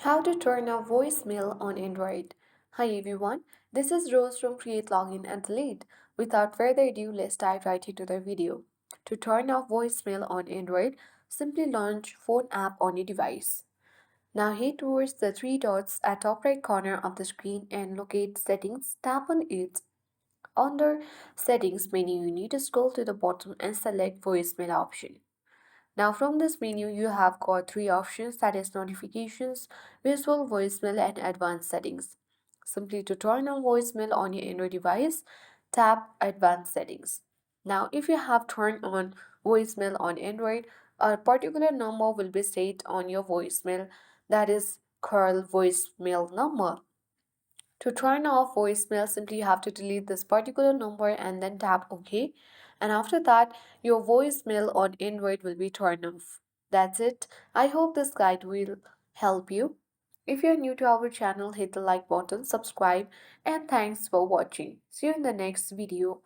How to turn off voicemail on Android. Hi everyone, this is Rose from Create Login and Delete. Without further ado, let's dive right into the video. To turn off voicemail on Android, simply launch Phone app on your device. Now head towards the three dots at top right corner of the screen and locate Settings. Tap on it. Under Settings menu, you need to scroll to the bottom and select Voicemail option. Now from this menu you have got three options, that is notifications, visual voicemail and advanced settings. Simply to turn on voicemail on your Android device, tap advanced settings. Now if you have turned on voicemail on Android, a particular number will be saved on your voicemail, that is curl voicemail number. To turn off voicemail, simply you have to delete this particular number and then tap OK. And after that, your voicemail on Android will be turned off. That's it. I hope this guide will help you. If you're new to our channel, hit the like button, subscribe, and thanks for watching. See you in the next video.